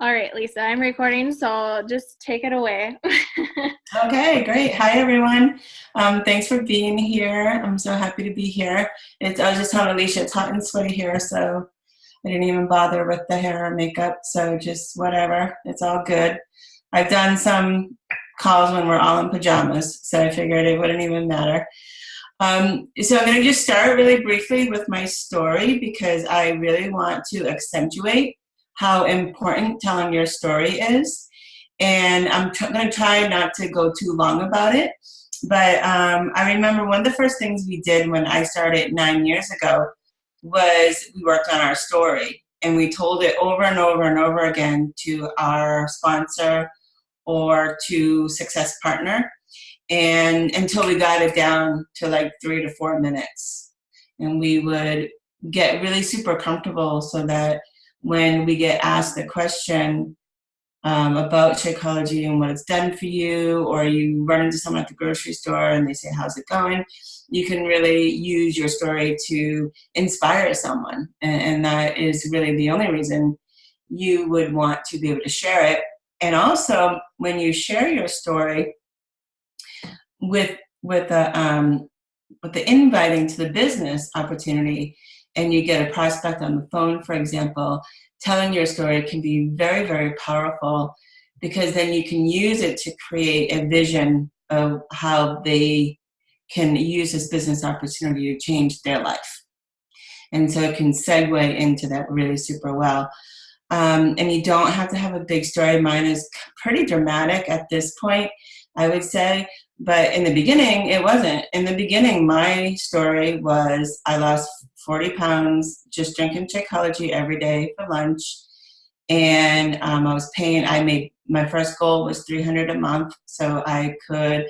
All right, Lisa, I'm recording, so just take it away. Okay, great. Hi, everyone. Thanks for being here. I'm so happy to be here. I was just telling Alicia, it's hot and sweaty here, so I didn't even bother with the hair or makeup, so just whatever. It's all good. I've done some calls when we're all in pajamas, so I figured it wouldn't even matter. So I'm going to just start really briefly with my story because I really want to accentuate how important telling your story is. And I'm going to try not to go too long about it. But I remember one of the first things we did when I started 9 years ago was we worked on our story. And we told it over and over and over again to our sponsor or to success partner, and until we got it down to like 3 to 4 minutes. And we would get really super comfortable so that when we get asked the question about Shakeology and what it's done for you, or you run into someone at the grocery store and they say, how's it going? You can really use your story to inspire someone. And that is really the only reason you would want to be able to share it. And also, when you share your story, with with the inviting to the business opportunity, and you get a prospect on the phone, for example, telling your story can be very, very powerful, because then you can use it to create a vision of how they can use this business opportunity to change their life. And so it can segue into that really super well. And you don't have to have a big story. Mine is pretty dramatic at this point, I would say. But in the beginning, it wasn't. In the beginning, my story was I lost 40 pounds just drinking Shakeology every day for lunch. And I made, my first goal was 300 a month. So I could,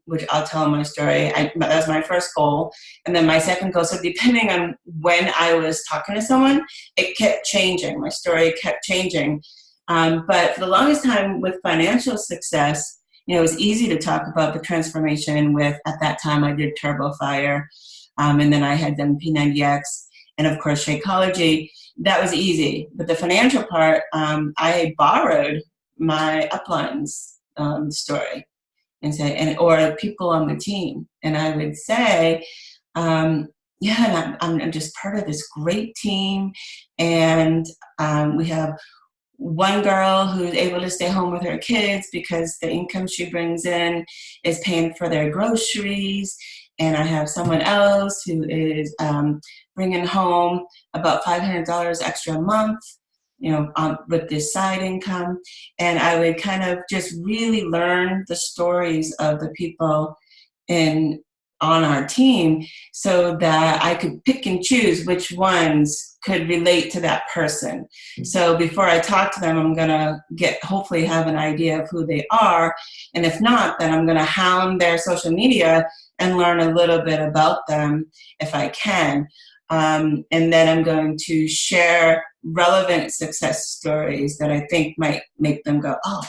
which I'll tell my story. That was my first goal. And then my second goal, so depending on when I was talking to someone, it kept changing. My story kept changing. But for the longest time with financial success, it was easy to talk about the transformation with, at that time, I did Turbo Fire, and then I had done P90X, and of course, Shakeology. That was easy. But the financial part, I borrowed my uplines story and say, or people on the team. And I would say, yeah, and I'm just part of this great team. And we have one girl who's able to stay home with her kids because the income she brings in is paying for their groceries. And I have someone else who is bringing home about $500 extra a month, with this side income. And I would kind of just really learn the stories of the people in on our team so that I could pick and choose which ones could relate to that person. So before I talk to them, I'm going to hopefully have an idea of who they are. And if not, then I'm going to hound their social media and learn a little bit about them if I can. And then I'm going to share relevant success stories that I think might make them go, oh,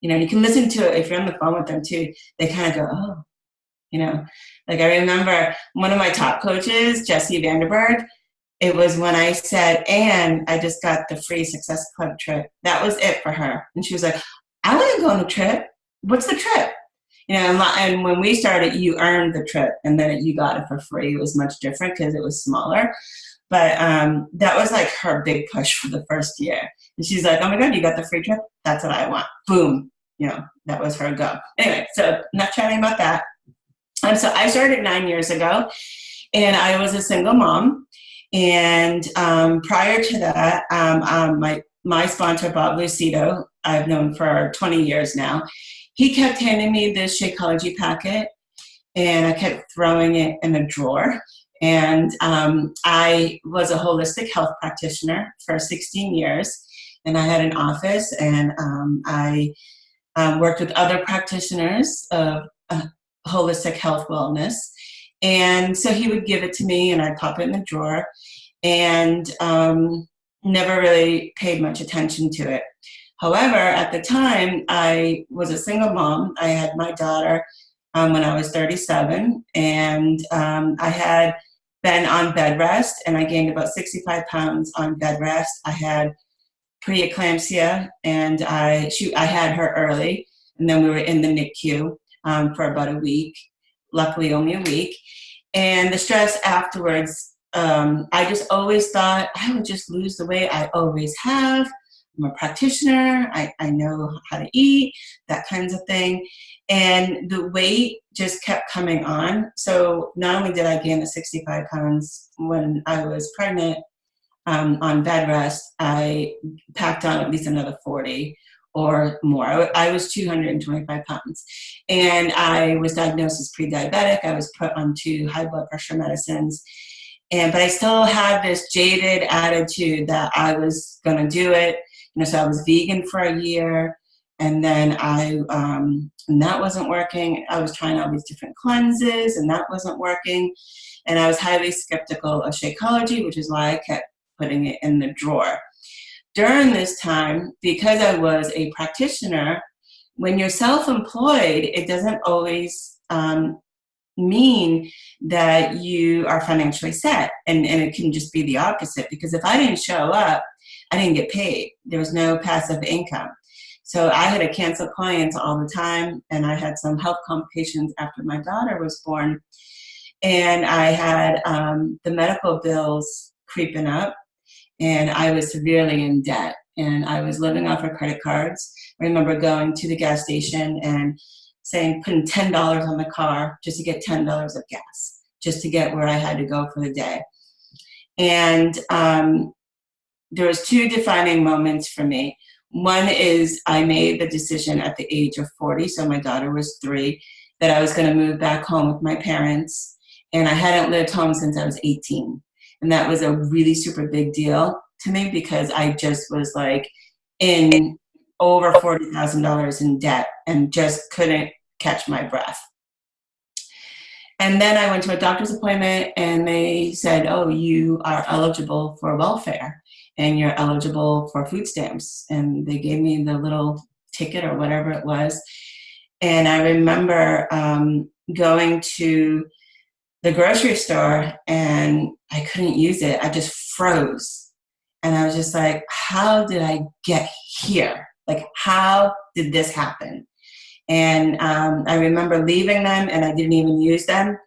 you can listen to it if you're on the phone with them too. They kind of go, oh, like I remember one of my top coaches, Jessie Vanderberg, it was when I said, and I just got the free Success Club trip. That was it for her. And she was like, I wasn't going on a trip. What's the trip? And when we started, you earned the trip and then you got it for free. It was much different because it was smaller. But that was like her big push for the first year. And she's like, oh my God, you got the free trip? That's what I want. Boom. That was her go. Anyway, so not chatting about that. So I started 9 years ago, and I was a single mom. And prior to that, my sponsor, Bob Lucido, I've known for 20 years now, he kept handing me this Shakeology packet, and I kept throwing it in a drawer. And I was a holistic health practitioner for 16 years, and I had an office, and I worked with other practitioners of holistic health wellness. And so he would give it to me and I'd pop it in the drawer, and never really paid much attention to it. However, at the time, I was a single mom. I had my daughter when I was 37, and I had been on bed rest, and I gained about 65 pounds on bed rest. I had preeclampsia, and I had her early, and then we were in the NICU for about a week, luckily only a week. And the stress afterwards, I just always thought I would just lose the weight I always have. I'm a practitioner. I know how to eat, that kinds of thing. And the weight just kept coming on. So not only did I gain the 65 pounds when I was pregnant on bed rest, I packed on at least another 40 or more. I was 225 pounds. And I was diagnosed as pre-diabetic. I was put onto high blood pressure medicines. But I still had this jaded attitude that I was going to do it. So I was vegan for a year, and then and that wasn't working. I was trying all these different cleanses, and that wasn't working. And I was highly skeptical of Shakeology, which is why I kept putting it in the drawer. During this time, because I was a practitioner, when you're self-employed, it doesn't always mean that you are financially set, and it can just be the opposite, because if I didn't show up, I didn't get paid. There was no passive income. So I had to cancel clients all the time, and I had some health complications after my daughter was born, and I had the medical bills creeping up, and I was severely in debt, and I was living off of credit cards. I remember going to the gas station and putting $10 on the car just to get $10 of gas, just to get where I had to go for the day. And there was two defining moments for me. One is I made the decision at the age of 40, so my daughter was 3, that I was going to move back home with my parents. And I hadn't lived home since I was 18. And that was a really super big deal to me, because I just was like in over $40,000 in debt and just couldn't catch my breath. And then I went to a doctor's appointment, and they said, oh, you are eligible for welfare, and you're eligible for food stamps. And they gave me the little ticket or whatever it was. And I remember going to the grocery store, and I couldn't use it. I just froze. And I was just like, how did I get here? Like, how did this happen? And I remember leaving them, and I didn't even use them.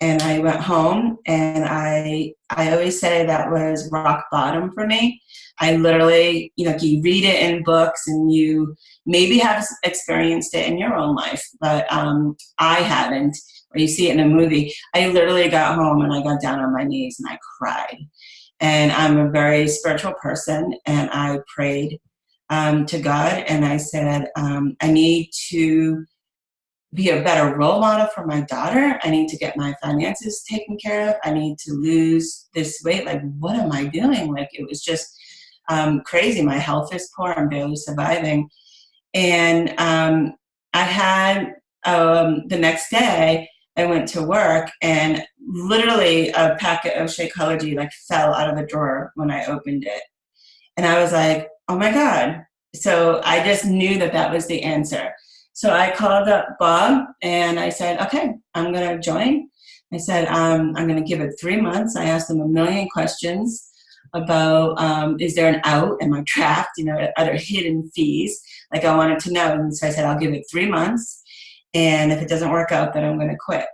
And I went home, and I always say that was rock bottom for me. I literally, you read it in books, and you maybe have experienced it in your own life, but I haven't, or you see it in a movie. I literally got home, and I got down on my knees, and I cried. And I'm a very spiritual person, and I prayed to God, and I said, I need to be a better role model for my daughter. I need to get my finances taken care of. I need to lose this weight. Like, what am I doing? Like, it was just crazy. My health is poor. I'm barely surviving. And I had the next day, I went to work, and literally a packet of Shakeology fell out of the drawer when I opened it. And I was like, oh my God. So I just knew that was the answer. So I called up Bob, and I said, okay, I'm going to join. I said, I'm going to give it 3 months. I asked him a million questions about, is there an out? Am I trapped? Are there hidden fees? I wanted to know. And so I said, I'll give it 3 months. And if it doesn't work out, then I'm going to quit.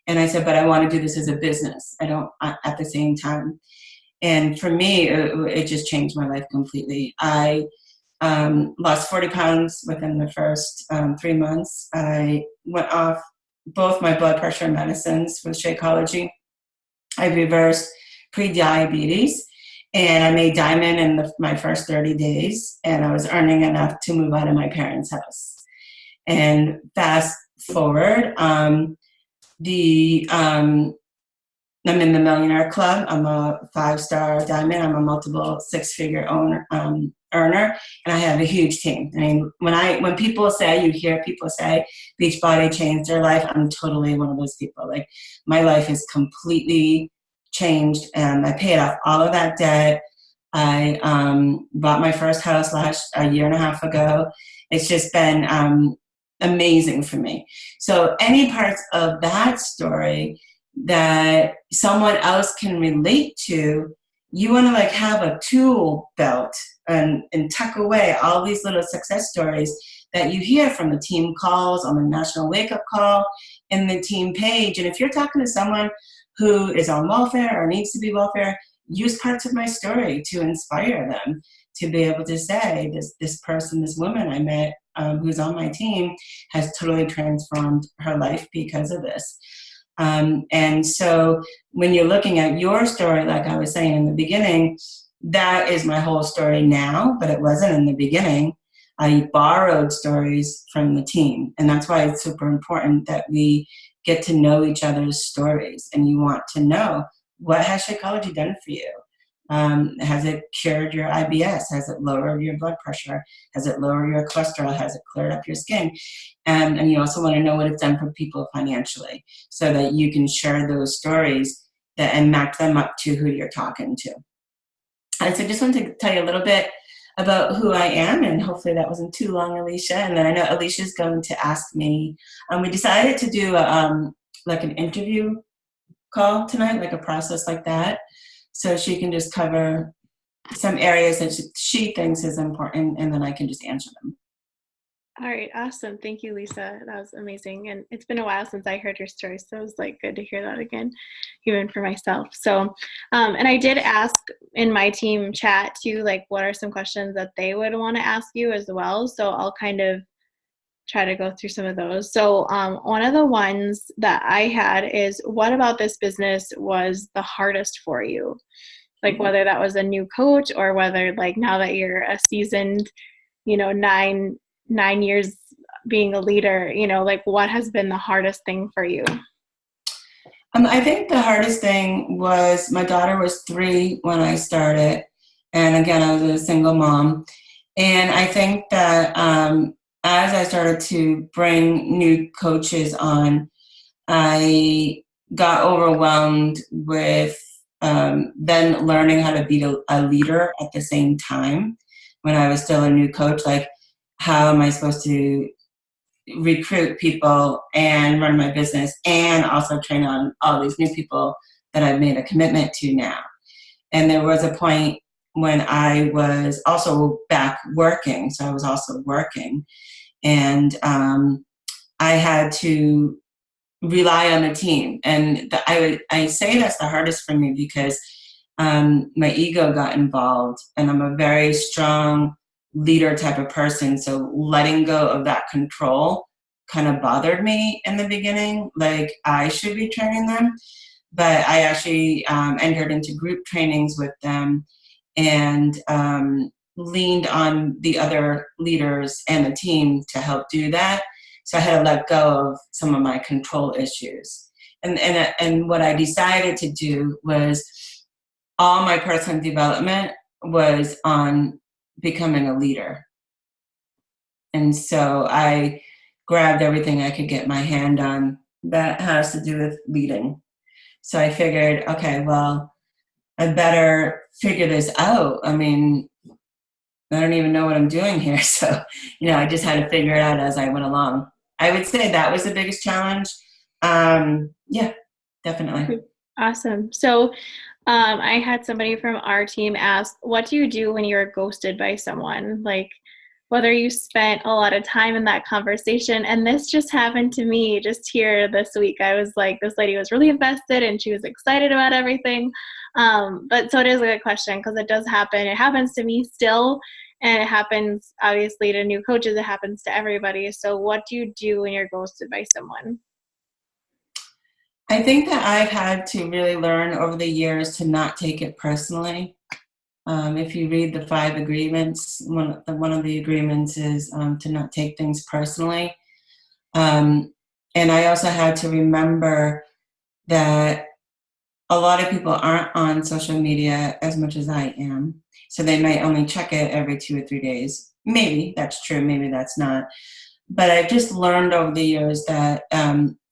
And I said, but I want to do this as a business. I don't at the same time. And for me, it just changed my life completely. I lost 40 pounds within the first 3 months. I went off both my blood pressure medicines with Shakeology. I reversed pre-diabetes, and I made diamond in my first 30 days, and I was earning enough to move out of my parents' house. And fast forward, I'm in the Millionaire Club. I'm a 5-star diamond. I'm a multiple 6-figure earner, and I have a huge team. I mean, when people say, you hear people say Beachbody changed their life, I'm totally one of those people. My life is completely changed, and I paid off all of that debt. I bought my first house a year and a half ago. It's just been amazing for me. So any parts of that story that someone else can relate to, you want to have a tool belt and tuck away all these little success stories that you hear from the team calls, on the national wake-up call, in the team page. And if you're talking to someone who is on welfare or needs to be welfare, use parts of my story to inspire them to be able to say, this person, this woman I met who's on my team has totally transformed her life because of this. And so when you're looking at your story, like I was saying in the beginning, that is my whole story now, but it wasn't in the beginning. I borrowed stories from the team. And that's why it's super important that we get to know each other's stories. And you want to know, what has Shakeology done for you? Has it cured your IBS? Has it lowered your blood pressure? Has it lowered your cholesterol? Has it cleared up your skin? And you also want to know what it's done for people financially, so that you can share those stories and match them up to who you're talking to. And so I just wanted to tell you a little bit about who I am, and hopefully that wasn't too long, Alicia. And then I know Alicia's going to ask me, we decided to do like an interview call tonight, like a process like that, so she can just cover some areas that she thinks is important, and then I can just answer them. All right, awesome. Thank you, Lisa. That was amazing. And it's been a while since I heard your story, so it was like good to hear that again, even for myself. So, and I did ask in my team chat too, like, what are some questions that they would want to ask you as well. So I'll kind of try to go through some of those. So one of the ones that I had is, what about this business was the hardest for you? Like, whether that was a new coach, or whether, like, now that you're a seasoned, 9 years being a leader, like, what has been the hardest thing for you? I think the hardest thing was, my daughter was 3 when I started. And again, I was a single mom. And I think that as I started to bring new coaches on, I got overwhelmed with then learning how to be a leader at the same time when I was still a new coach. Like, how am I supposed to recruit people and run my business and also train on all these new people that I've made a commitment to now? And there was a point when I was also back working, so I was also working, and I had to rely on the team. And I say that's the hardest for me, because my ego got involved, and I'm a very strong leader type of person. So letting go of that control kind of bothered me in the beginning. Like, I should be training them, but I actually entered into group trainings with them, and leaned on the other leaders and the team to help do that. So I had to let go of some of my control issues. And what I decided to do was, all my personal development was on becoming a leader. And so I grabbed everything I could get my hand on that has to do with leading. So I figured, okay, well, I better figure this out. I mean, I don't even know what I'm doing here. So, I just had to figure it out as I went along. I would say that was the biggest challenge. Yeah, definitely. Awesome. So I had somebody from our team ask, what do you do when you're ghosted by someone? Like, whether you spent a lot of time in that conversation. And this just happened to me just here this week. I was like, this lady was really invested and she was excited about everything. But so it is a good question, because it does happen. It happens to me still. And it happens, obviously, to new coaches. It happens to everybody. So what do you do when you're ghosted by someone? I think that I've had to really learn over the years to not take it personally. If you read the 5 agreements, one of the agreements is to not take things personally. And I also had to remember that a lot of people aren't on social media as much as I am. So they might only check it every 2 or 3 days. Maybe that's true, maybe that's not. But I've just learned over the years that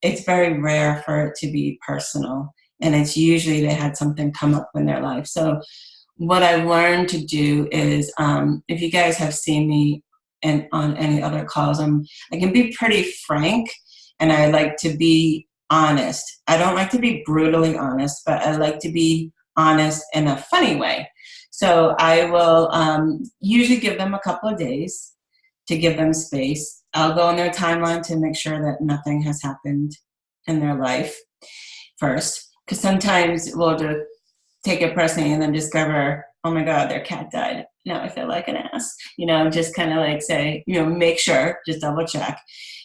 it's very rare for it to be personal. And it's usually they had something come up in their life. So what I've learned to do is, if you guys have seen me on any other calls, I can be pretty frank, and I like to be honest. I don't like to be brutally honest, but I like to be honest in a funny way. So I will usually give them a couple of days to give them space. I'll go on their timeline to make sure that nothing has happened in their life first, because sometimes we'll just take it personally and then discover, oh my God, their cat died. Now I feel like an ass. Just kind of like say, make sure, just double check.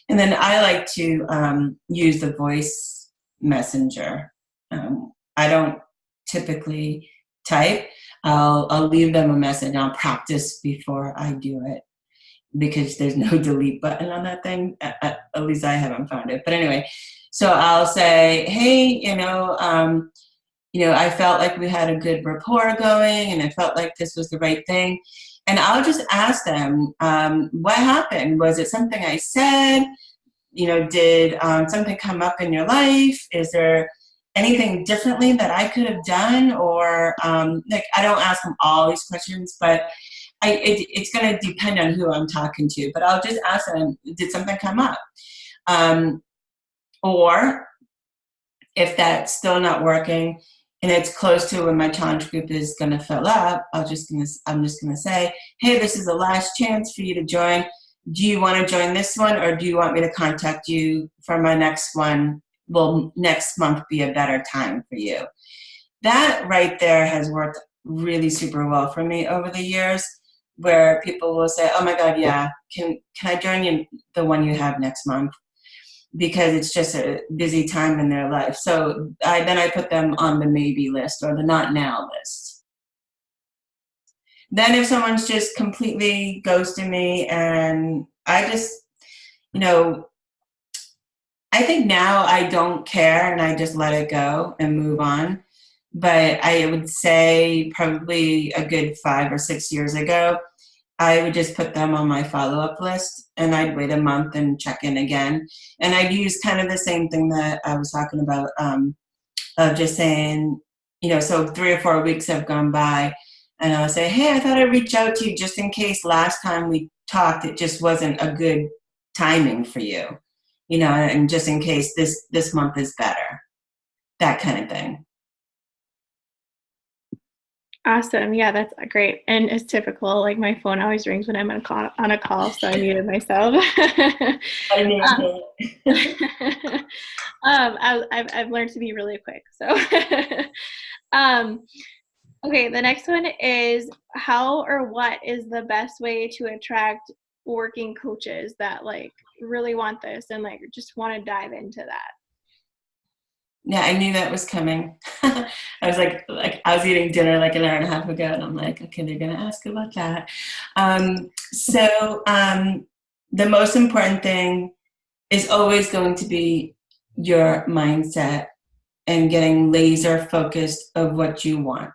And then I like to use the voice messenger. I don't typically type. I'll leave them a message. I'll practice before I do it because there's no delete button on that thing. At least I haven't found it. But anyway, so I'll say, hey, I felt like we had a good rapport going, and I felt like this was the right thing. And I'll just ask them, what happened? Was it something I said? Did something come up in your life? Is there anything differently that I could have done? Or I don't ask them all these questions, but it's going to depend on who I'm talking to. But I'll just ask them, did something come up? Or if that's still not working and it's close to when my challenge group is going to fill up, I'm just going to say, hey, this is the last chance for you to join. Do you want to join this one, or do you want me to contact you for my next one? Will next month be a better time for you? That right there has worked really super well for me over the years, where people will say, oh my God, yeah, can I join you the one you have next month? Because it's just a busy time in their life. So I put them on the maybe list or the not now list. Then if someone's just completely ghosting me, and I just, I think now I don't care and I just let it go and move on. But I would say probably a good 5 or 6 years ago, I would just put them on my follow-up list, and I'd wait a month and check in again. And I'd use kind of the same thing that I was talking about, of just saying, so 3 or 4 weeks have gone by, and I'll say, hey, I thought I'd reach out to you just in case last time we talked, it just wasn't a good timing for you, and just in case this month is better, that kind of thing. Awesome. Yeah, that's great. And it's typical. Like my phone always rings when I'm on a call, so I muted myself. I mean, I've learned to be really quick. So, okay. The next one is how or what is the best way to attract working coaches that like really want this and like just want to dive into that? Yeah, I knew that was coming. I was like I was eating dinner like an hour and a half ago, and I'm like, okay, they're gonna ask about that. The most important thing is always going to be your mindset and getting laser focused of what you want.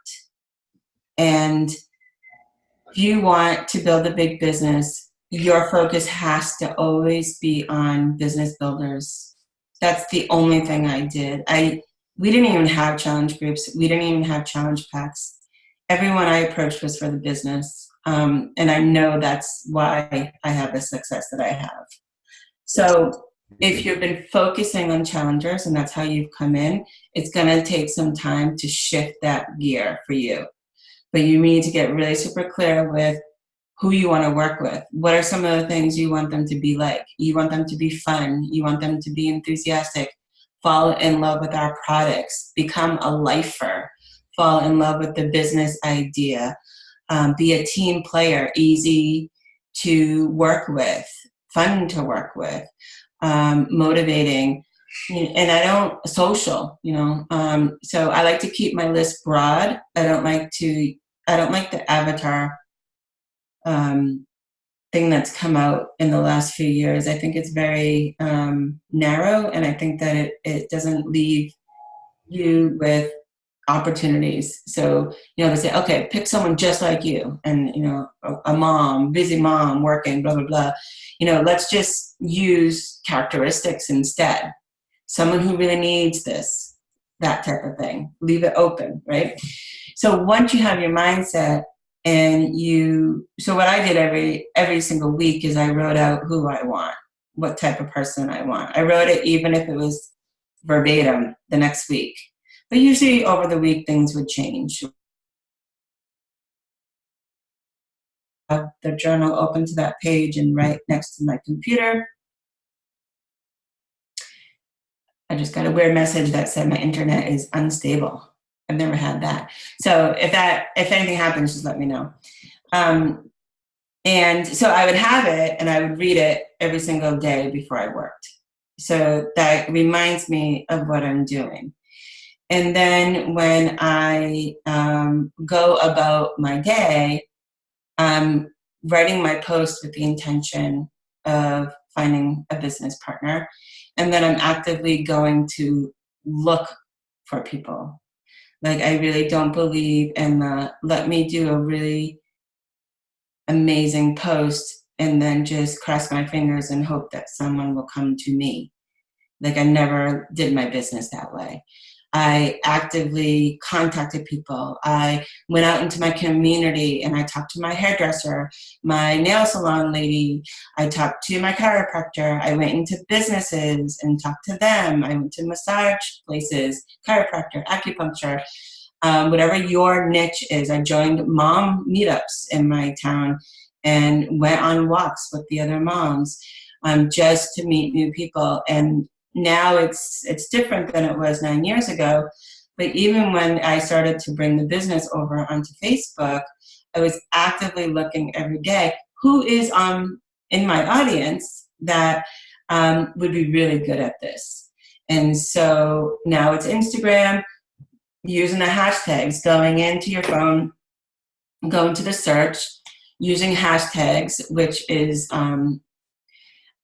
And if you want to build a big business, your focus has to always be on business builders. That's the only thing I did. We didn't even have challenge groups. We didn't even have challenge packs. Everyone I approached was for the business. And I know that's why I have the success that I have. So if you've been focusing on challengers and that's how you've come in, it's going to take some time to shift that gear for you. But you need to get really super clear with who you want to work with. What are some of the things you want them to be like? You want them to be fun. You want them to be enthusiastic. Fall in love with our products. Become a lifer. Fall in love with the business idea. Be a team player. Easy to work with. Fun to work with. Motivating. And I don't social, so I like to keep my list broad. I don't like the avatar thing that's come out in the last few years. I think it's very narrow, and I think that it doesn't leave you with opportunities. So, they say, okay, pick someone just like you, and, a mom, busy mom, working, blah, blah, blah. Let's just use characteristics instead. Someone who really needs this, that type of thing. Leave it open, right? So once you have your mindset, so what I did every single week is I wrote out who I want, what type of person I want. I wrote it even if it was verbatim the next week. But usually over the week things would change. the journal open to that page and right next to my computer, I just got a weird message that said my internet is unstable. I've never had that. So if anything happens, just let me know. And so I would have it and I would read it every single day before I worked. So that reminds me of what I'm doing. And then when I go about my day, I'm writing my post with the intention of finding a business partner. And then I'm actively going to look for people. Like, I really don't believe in the let me do a really amazing post and then just cross my fingers and hope that someone will come to me. Like, I never did my business that way. I actively contacted people. I went out into my community and I talked to my hairdresser, my nail salon lady. I talked to my chiropractor. I went into businesses and talked to them. I went to massage places, chiropractor, acupuncture, whatever your niche is. I joined mom meetups in my town and went on walks with the other moms just to meet new people. And now it's different than it was 9 years ago. But even when I started to bring the business over onto Facebook, I was actively looking every day who is in my audience that would be really good at this. And so now it's Instagram, using the hashtags, going into your phone, going to the search, using hashtags, which is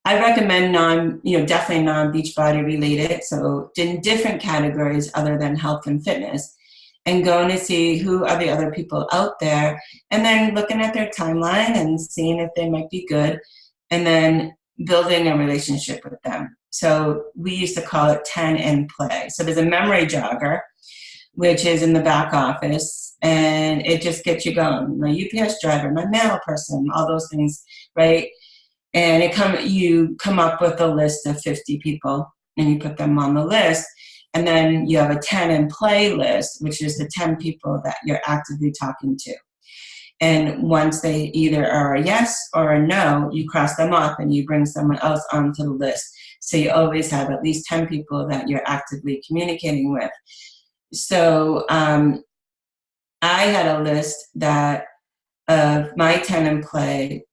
I recommend definitely non-Beachbody related, so in different categories other than health and fitness, and going to see who are the other people out there, and then looking at their timeline and seeing if they might be good, and then building a relationship with them. So we used to call it 10 and play. So there's a memory jogger, which is in the back office, and it just gets you going. My UPS driver, my mail person, all those things, right? And you come up with a list of 50 people and you put them on the list. And then you have a 10 and play list, which is the 10 people that you're actively talking to. And once they either are a yes or a no, you cross them off and you bring someone else onto the list. So you always have at least 10 people that you're actively communicating with. So I had a list that of my 10 and play.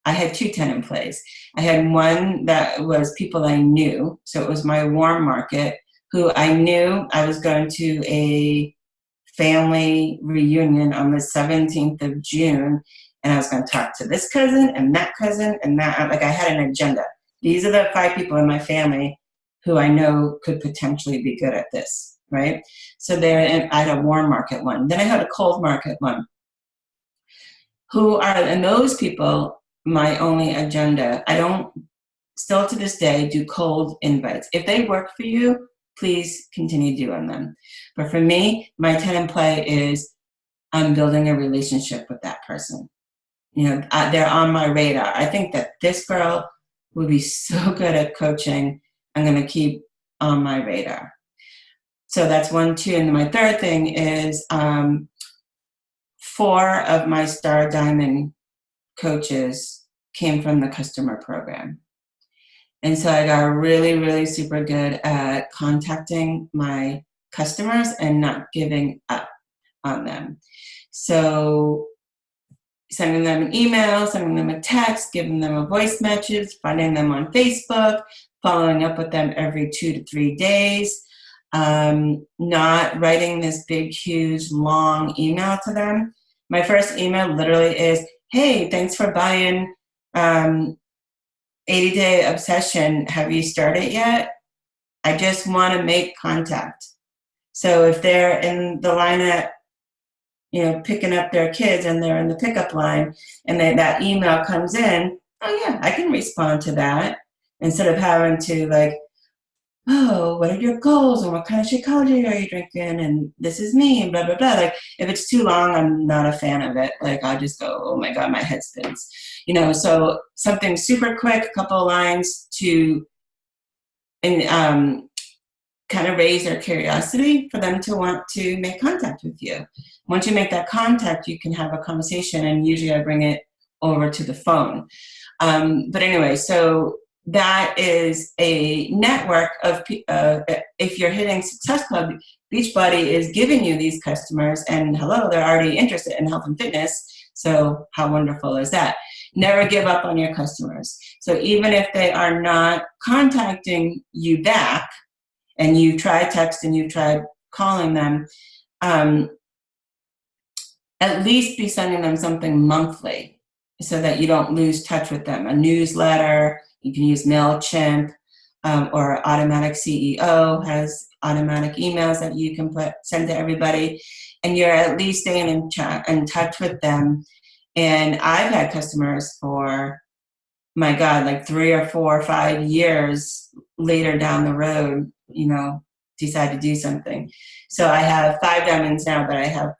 I had 2 10 and plays. I had one that was people I knew. So it was my warm market, who I knew I was going to a family reunion on the 17th of June. And I was going to talk to this cousin and that cousin and that. Like, I had an agenda. These are the 5 people in my family who I know could potentially be good at this, right? So there, I had a warm market one. Then I had a cold market one. And those people, my only agenda. I don't, still to this day, do cold invites. If they work for you, please continue doing them. But for me, my 10 and play is I'm building a relationship with that person. They're on my radar. I think that this girl would be so good at coaching. I'm going to keep on my radar. So that's 1, 2. And then my third thing is 4 of my Star Diamond coaches came from the customer program. And so I got really, really super good at contacting my customers and not giving up on them. So sending them an email, sending them a text, giving them a voice message, finding them on Facebook, following up with them every 2 to 3 days, not writing this big, huge, long email to them. My first email literally is, hey, thanks for buying 80-Day Obsession. Have you started yet? I just want to make contact. So if they're in the line at, picking up their kids and they're in the pickup line and that email comes in, oh yeah, I can respond to that instead of having to like, oh, what are your goals and what kind of Shakeology are you drinking? And this is me and blah, blah, blah. Like, if it's too long, I'm not a fan of it. Like, I'll just go, oh my God, my head spins. So something super quick, a couple of lines to kind of raise their curiosity for them to want to make contact with you. Once you make that contact, you can have a conversation. And usually I bring it over to the phone. But anyway, so that is a network of, if you're hitting Success Club, Beachbody is giving you these customers, and hello, they're already interested in health and fitness. So how wonderful is that? Never give up on your customers. So even if they are not contacting you back, and you tried texting, you tried calling them, at least be sending them something monthly so that you don't lose touch with them. A newsletter, you can use MailChimp, or Automatic CEO has automatic emails that you can send to everybody, and you're at least staying in touch with them. And I've had customers for, my God, like 3 or 4 or 5 years later down the road, decide to do something. So I have 5 diamonds now, but I have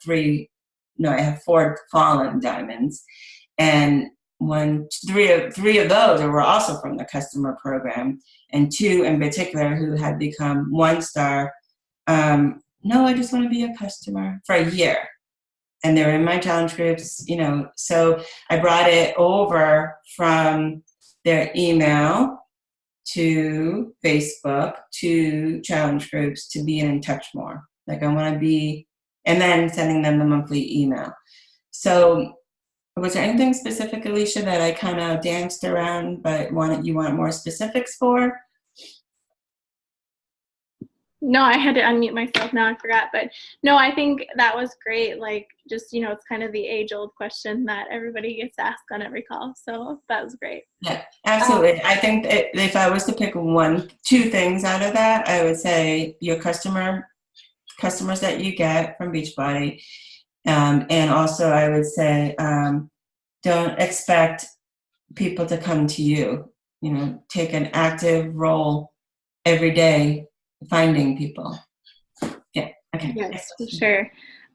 4 fallen diamonds. And three of those were also from the customer program, and 2 in particular who had become 1-star. No, I just want to be a customer for a year. And they were in my challenge groups, so I brought it over from their email to Facebook to challenge groups to be in touch more. Like I want to be, and then sending them the monthly email. So was there anything specific, Alicia, that I kind of danced around but you want more specifics for? No, I had to unmute myself. Now I forgot. But no, I think that was great. Like, just, it's kind of the age-old question that everybody gets asked on every call. So that was great. Yeah, absolutely. I think if I was to pick 2 things out of that, I would say your customers that you get from Beachbody. And also I would say, don't expect people to come to you. Take an active role every day finding people. Yeah. Okay. Yes, for sure.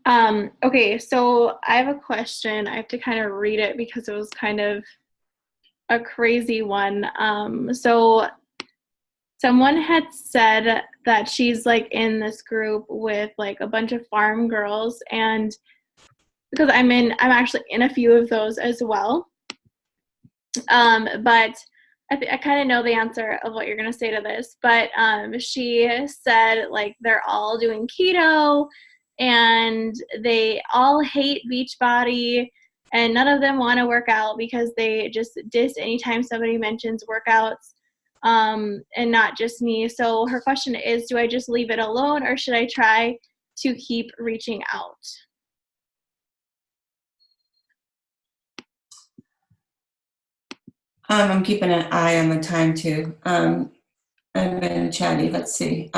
Okay, so I have a question. I have to kind of read it because it was kind of a crazy one. So someone had said that she's like in this group with like a bunch of farm girls, and because I'm actually in a few of those as well. But I kind of know the answer of what you're going to say to this, but she said like they're all doing keto and they all hate Beachbody and none of them want to work out because they just diss anytime somebody mentions workouts, and not just me. So her question is, do I just leave it alone or should I try to keep reaching out? I'm keeping an eye on the time too. I've been chatty. Let's see.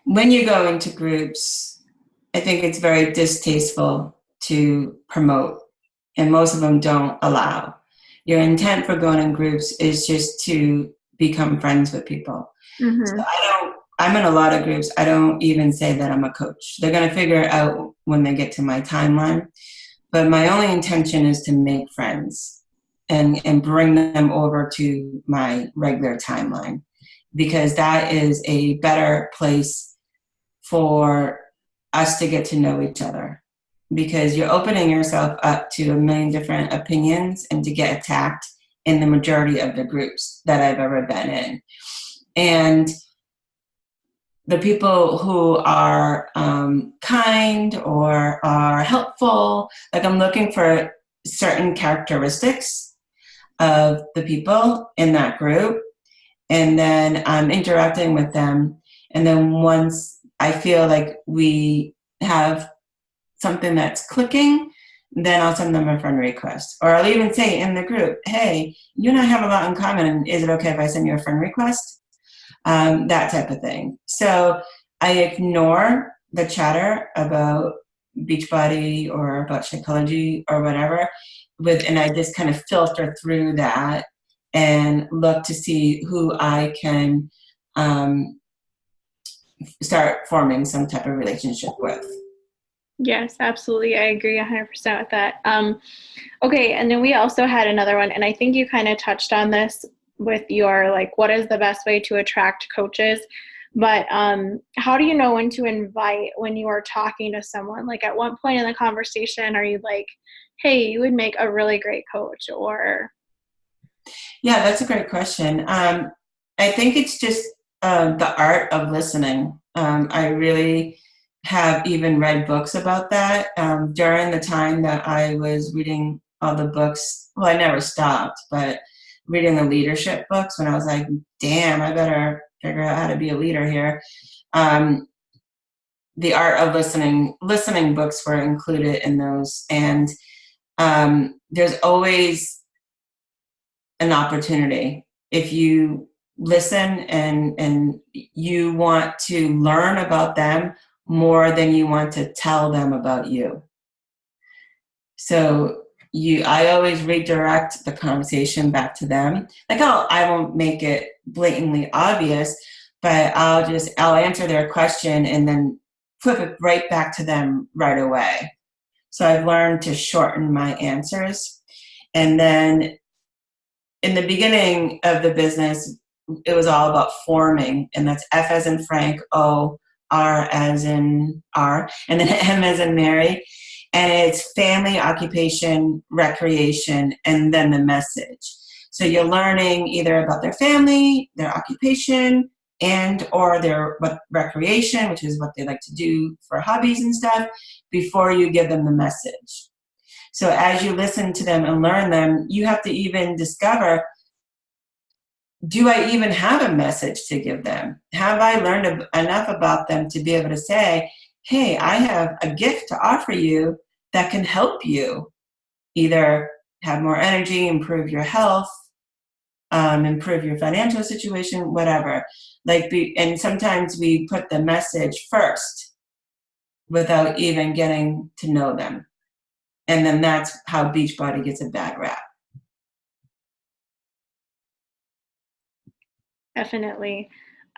When you go into groups, I think it's very distasteful to promote, and most of them don't allow. Your intent for going in groups is just to become friends with people. Mm-hmm. So I'm in a lot of groups. I don't even say that I'm a coach. They're going to figure it out when they get to my timeline. But my only intention is to make friends and bring them over to my regular timeline, because that is a better place for us to get to know each other, because you're opening yourself up to a million different opinions and to get attacked in the majority of the groups that I've ever been in. And the people who are kind or are helpful, like I'm looking for certain characteristics of the people in that group, and then I'm interacting with them. And then once I feel like we have something that's clicking, then I'll send them a friend request. Or I'll even say in the group, hey, you and I have a lot in common. Is it okay if I send you a friend request? That type of thing. So I ignore the chatter about Beachbody or about Shakeology or whatever, and I just kind of filter through that and look to see who I can start forming some type of relationship with. Yes, absolutely. I agree 100% with that. Okay, and then we also had another one, and I think you kind of touched on this with your, like, what is the best way to attract coaches? But how do you know when to invite when you are talking to someone? Like at what point in the conversation are you like, hey, you would make a really great coach? Or Yeah, that's a great question. I think it's just the art of listening. I really have even read books about that. During the time that I was reading all the books, well, I never stopped, but reading the leadership books when I was like, damn, I better figure out how to be a leader here. Um, the art of listening books were included in those. And there's always an opportunity. If you listen and you want to learn about them more than you want to tell them about you. So I always redirect the conversation back to them. Like I won't make it blatantly obvious, but I'll answer their question and then flip it right back to them right away. So I've learned to shorten my answers. And then in the beginning of the business, it was all about forming, and that's F as in Frank, O, R as in R, and then M as in Mary. And it's family, occupation, recreation, and then the message. So you're learning either about their family, their occupation, and or their recreation, which is what they like to do for hobbies and stuff, before you give them the message. So as you listen to them and learn them, you have to even discover, do I even have a message to give them? Have I learned enough about them to be able to say, hey, I have a gift to offer you that can help you either have more energy, improve your health, improve your financial situation, whatever. And sometimes we put the message first without even getting to know them. And then that's how Beachbody gets a bad rap. definitely.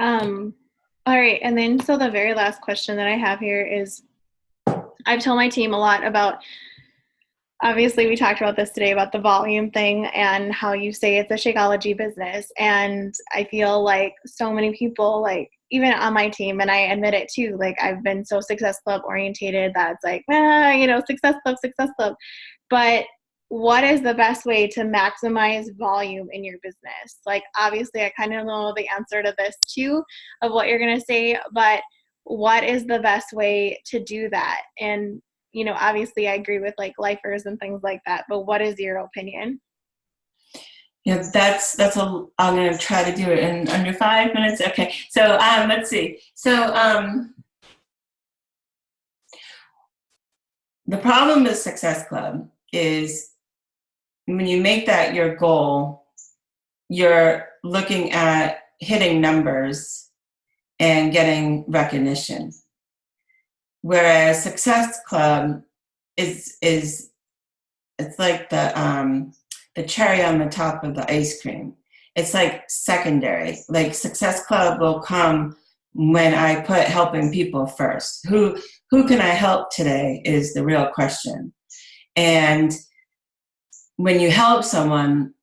All right, and then so the very last question that I have here is I've told my team a lot about, obviously we talked about this today about the volume thing and how you say it's a Shakeology business. And I feel like so many people, like even on my team, and I admit it too, like I've been so Success Club orientated that it's like, Success Club, Success Club. But what is the best way to maximize volume in your business? Like, obviously, I kind of know the answer to this too, of what you're going to say, but what is the best way to do that? And, obviously, I agree with like lifers and things like that, but what is your opinion? Yeah, I'm going to try to do it in under 5 minutes. Okay. So, let's see. So, the problem with Success Club is when you make that your goal, you're looking at hitting numbers and getting recognition. Whereas Success Club is it's like the cherry on the top of the ice cream. It's like secondary. Like Success Club will come when I put helping people first. Who can I help today is the real question. And when you help someone,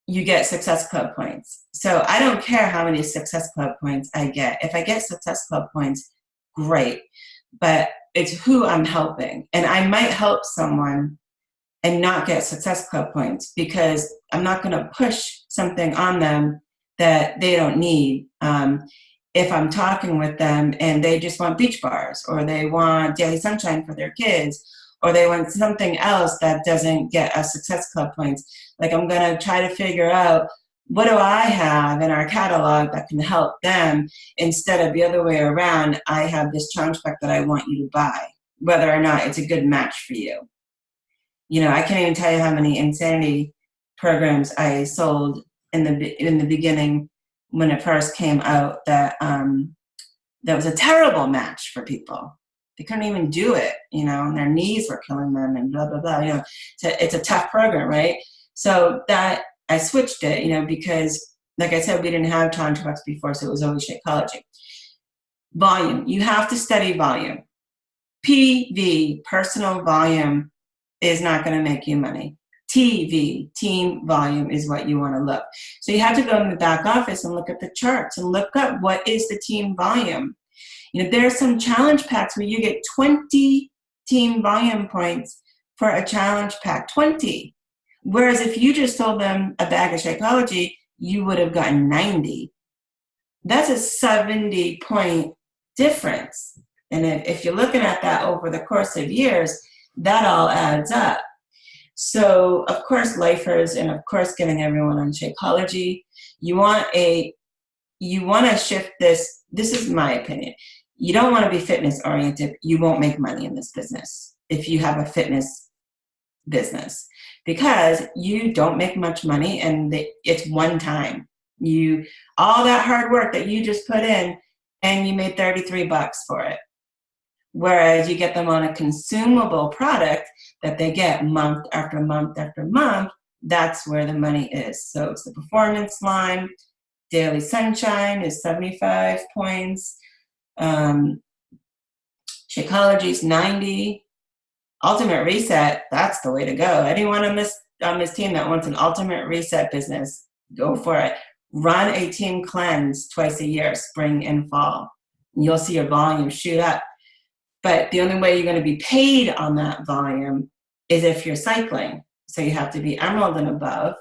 you get Success Club points. So I don't care how many Success Club points I get. If I get Success Club points, great. But it's who I'm helping. And I might help someone and not get Success Club points because I'm not going to push something on them that they don't need. If I'm talking with them and they just want beach bars, or they want daily sunshine for their kids, or they want something else that doesn't get us Success Club points, like I'm going to try to figure out, what do I have in our catalog that can help them, instead of the other way around, I have this challenge pack that I want you to buy, whether or not it's a good match for you. I can't even tell you how many insanity programs I sold in the beginning when it first came out that was a terrible match for people. They couldn't even do it, and their knees were killing them and blah, blah, blah. It's a tough program, right? So that I switched it, because like I said, we didn't have challenge books before, so it was always Shakeology. Volume, you have to study volume. PV, personal volume, is not going to make you money. TV, team volume, is what you want to look. So you have to go in the back office and look at the charts and look up what is the team volume. You know, there are some challenge packs where you get 20 team volume points for a challenge pack, 20. Whereas if you just told them a bag of Shakeology, you would have gotten 90. That's a 70-point difference. And if you're looking at that over the course of years, that all adds up. So, of course, lifers, and of course, getting everyone on Shakeology. You want to shift this. This is my opinion. You don't want to be fitness oriented. You won't make money in this business if you have a fitness business, because you don't make much money, and it's one time. All that hard work that you just put in, and you made $33 for it. Whereas you get them on a consumable product that they get month after month after month, that's where the money is. So it's the performance line. Daily Sunshine is 75 points. Shakeology's 90. Ultimate Reset, that's the way to go. Anyone on this team that wants an Ultimate Reset business, go for it. Run a team cleanse twice a year, spring and fall. You'll see your volume shoot up. But the only way you're going to be paid on that volume is if you're cycling. So you have to be Emerald and above.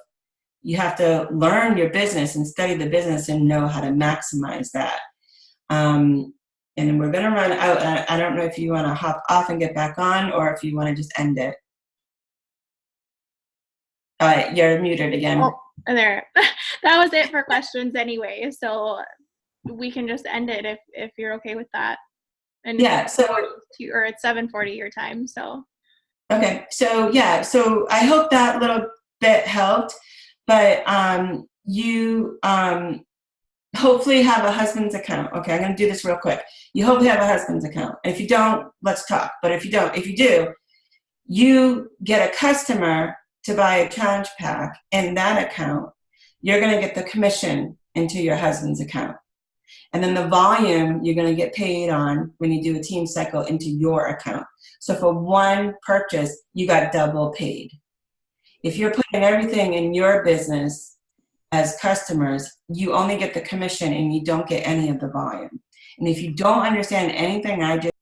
You have to learn your business and study the business and know how to maximize that. And we're going to run out. I don't know if you want to hop off and get back on, or if you want to just end it. You're muted again. Oh, there. That was it for questions anyway. So we can just end it if you're okay with that. And yeah, so or it's 7:40 your time. So okay, so yeah, so I hope that little bit helped. But you hopefully have a husband's account. Okay, I'm going to do this real quick. You hopefully have a husband's account. And if you don't, let's talk. But if you do, you get a customer to buy a challenge pack in that account. You're going to get the commission into your husband's account. And then the volume you're going to get paid on when you do a team cycle into your account. So for one purchase, you got double paid. If you're putting everything in your business as customers, you only get the commission and you don't get any of the volume. And if you don't understand anything I just